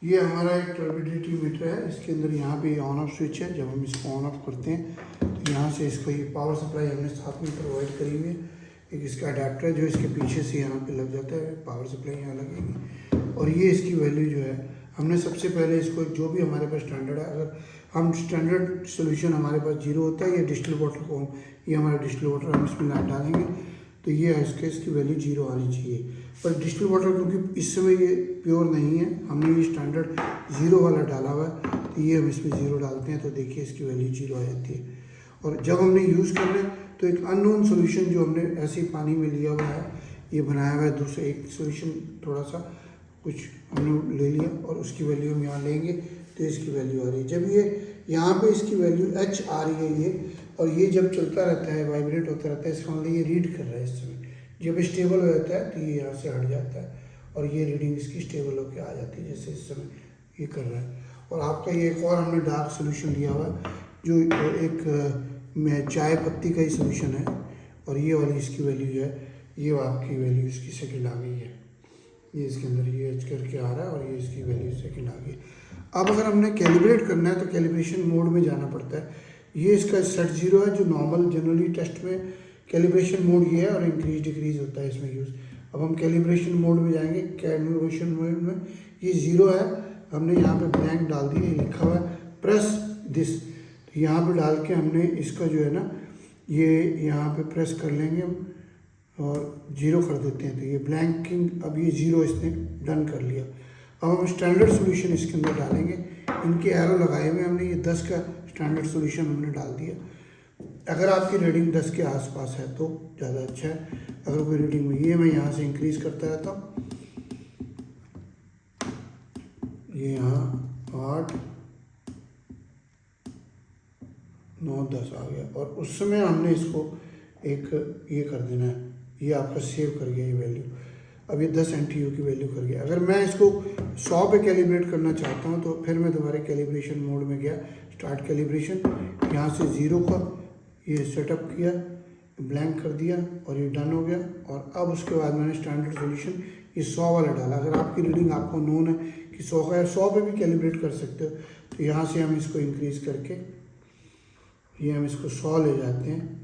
ये हमारा एक टर्बिडिटी मीटर है। इसके अंदर यहाँ पे ऑन ऑफ स्विच है। जब हम इसको ऑन ऑफ करते हैं तो यहाँ से इसको ये पावर सप्लाई हमने साथ में प्रोवाइड करी हुई है। एक इसका अडेप्टर है जो इसके पीछे से यहाँ पे लग जाता है, पावर सप्लाई यहाँ लगेगी। और ये इसकी वैल्यू जो है, हमने सबसे पहले इसको जो भी हमारे पास स्टैंडर्ड है, अगर हम स्टैंडर्ड सोल्यूशन हमारे पास 0 होता है, ये डिस्टिल वाटर को ये हमारा डिस्टिल वाटर हम इसमें डालेंगे तो ये इसकी वैल्यू 0 आनी चाहिए। पर डिस्टिल वाटर क्योंकि इस समय ये प्योर नहीं है, हमने ये स्टैंडर्ड 0 वाला डाला हुआ है, तो ये हम इसमें 0 डालते हैं तो देखिए इसकी वैल्यू 0 आ जाती है। और जब हमने यूज़ करना है तो एक अननोन सोल्यूशन जो हमने ऐसे ही पानी में लिया हुआ है, ये बनाया हुआ है दूसरा एक सोल्यूशन, थोड़ा सा कुछ हमने ले लिया और उसकी वैल्यू हम यहाँ लेंगे तो इसकी वैल्यू आ रही है। जब ये यहाँ पे इसकी वैल्यू H आ रही है ये, और ये जब चलता रहता है, वाइब्रेट होता रहता है, इसका मतलब ये रीड कर रहा है इस समय। जब स्टेबल हो जाता है तो ये यहाँ से हट जाता है और ये रीडिंग इसकी स्टेबल होकर आ जाती है, जैसे इस समय ये कर रहा है। और आपका ये एक और हमने डार्क सोल्यूशन लिया हुआ है जो एक चाय पत्ती का ही सोल्यूशन है, और ये वाली इसकी वैल्यू है, ये आपकी वैल्यू इसकी सेकंड आ गई है। ये इसके अंदर ये एच करके आ रहा है और ये इसकी वैल्यू सेकंड आ गई। अब अगर हमने कैलिब्रेट करना है तो कैलिब्रेशन मोड में जाना पड़ता है। ये इसका सेट 0 है जो नॉर्मल जनरली टेस्ट में कैलिब्रेशन मोड ये है, और इंक्रीज डिक्रीज होता है इसमें यूज़। अब हम कैलिब्रेशन मोड में जाएंगे। कैलिब्रेशन मोड में ये 0 है, हमने यहाँ पे ब्लैंक डाल दिया, ये लिखा हुआ है प्रेस दिस, तो यहाँ पे डाल के हमने इसका जो है ना ये यहाँ पे प्रेस कर लेंगे हम और 0 कर देते हैं, तो ये ब्लैंकिंग, अब ये 0 इसने डन कर लिया। अब हम स्टैंडर्ड सोल्यूशन इसके अंदर डालेंगे। इनके एरो लगाए हुए हमने, ये 10 का स्टैंडर्ड सोल्यूशन हमने डाल दिया। अगर आपकी रीडिंग 10 के आसपास है तो ज़्यादा अच्छा है। अगर कोई रीडिंग में, ये मैं यहाँ से इंक्रीज़ करता रहता हूँ, ये यहाँ 8 9 10 आ गया, और उस समय हमने इसको एक ये कर देना है, ये आपका सेव कर गया ये वैल्यू। अब ये 10 NTU की वैल्यू कर गया। अगर मैं इसको 100 पे कैलिब्रेट करना चाहता हूँ तो फिर मैं दोबारा कैलिब्रेशन मोड में गया, स्टार्ट कैलिब्रेशन, यहाँ से 0 का ये सेटअप किया, ब्लैंक कर दिया और ये डन हो गया। और अब उसके बाद मैंने स्टैंडर्ड सोल्यूशन ये 100 वाला डाला। अगर आपकी रीडिंग आपको नोन है कि 100 का है, 100 पे भी कैलिब्रेट कर सकते हो, तो यहाँ से हम इसको इंक्रीज़ करके ये हम इसको 100 ले जाते हैं।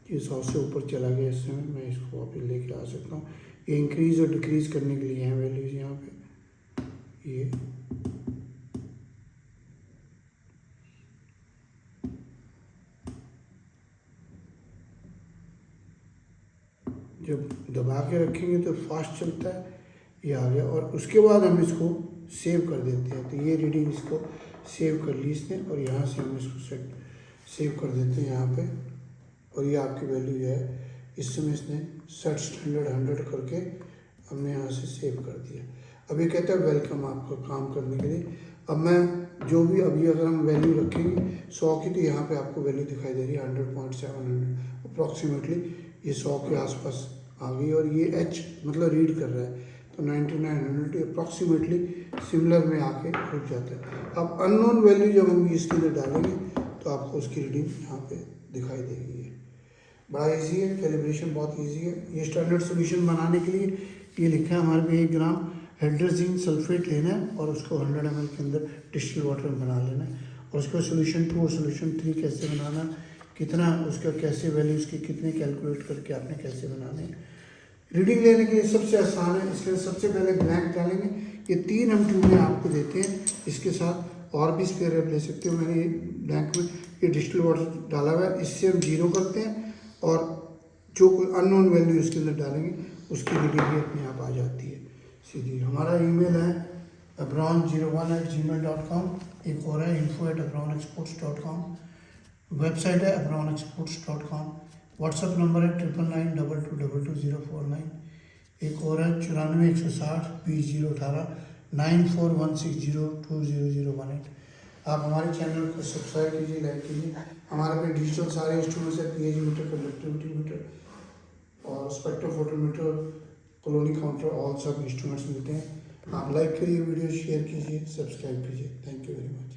ये 100 से ऊपर चला गया, इस समय मैं इसको वापस लेके आ सकता हूँ। ये इंक्रीज़ और डिक्रीज़ करने के लिए हैं वैल्यूज़ यहाँ पे। ये जब दबा के रखेंगे तो फास्ट चलता है, ये आ गया। और उसके बाद हम इसको सेव कर देते हैं, तो ये रीडिंग इसको सेव कर ली इसने, और यहाँ से हम इसको सेव कर देते हैं यहाँ पे। और ये आपकी वैल्यू जो है इस समय इसने सेट स्टैंडर्ड 100 करके हमने यहाँ से सेव कर दिया। अब ये कहता है वेलकम आपका काम करने के लिए। अब मैं जो भी अभी अगर हम वैल्यू रखेंगे 100 की, तो यहाँ पे आपको वैल्यू दिखाई दे रही है 100.700 अप्रॉक्सीमेटली, ये 100 के आसपास आ गई। और ये H मतलब रीड कर रहा है, तो 9900 अप्रॉक्सीमेटली सिमिलर में आके रुक जाता है। अब अननोन वैल्यू जब हम इसके अंदर डालेंगे तो आपको उसकी रीडिंग यहाँ पे दिखाई देगी। बड़ा इजी है, कैलिब्रेशन बहुत इजी है। ये स्टैंडर्ड सोल्यूशन बनाने के लिए ये लिखा है हमारे पे 1 ग्राम हाइड्रोजिन सल्फेट लेना है और उसको 100 ml के अंदर डिस्टिल वाटर में बना लेना है। और उसको सोल्यूशन 2 और सोल्यूशन 3 कैसे बनाना, कितना उसका कैसे वैल्यूज़ की कितने कैलकुलेट करके आपने कैसे बनाने हैं। रीडिंग लेने के लिए सबसे आसान है। इसके सबसे पहले ब्लैंक डालेंगे। ये 3 हम ट्यूब में आपको देते हैं, इसके साथ और भी स्पेयर आप ले सकते हो। मैंने ये ब्लैंक में ये डिस्टिल वाटर डाला हुआ है, इससे हम 0 करते हैं और जो कोई अननोन वैल्यू इसके अंदर डालेंगे उसकी रीडिंग भी अपने आप आ जाती है सीधी। हमारा ईमेल है abron01@gmail.com, एक और है info@abronexports.com, वेबसाइट है abronexports.com, व्हाट्सअप नंबर है 9992222049, एक और है 94 160 20 018 9416020018। आप हमारे चैनल को सब्सक्राइब कीजिए, लाइक कीजिए। हमारे पे डिजिटल सारे इंस्ट्रूमेंट्स है, पीएच मीटर, कंडक्टिविटी मीटर और स्पेक्ट्रोफोटोमीटर, कॉलोनी काउंटर, ऑल सब इंस्ट्रूमेंट्स मिलते हैं। आप लाइक करिए, वीडियो शेयर कीजिए, सब्सक्राइब कीजिए। Thank you very much.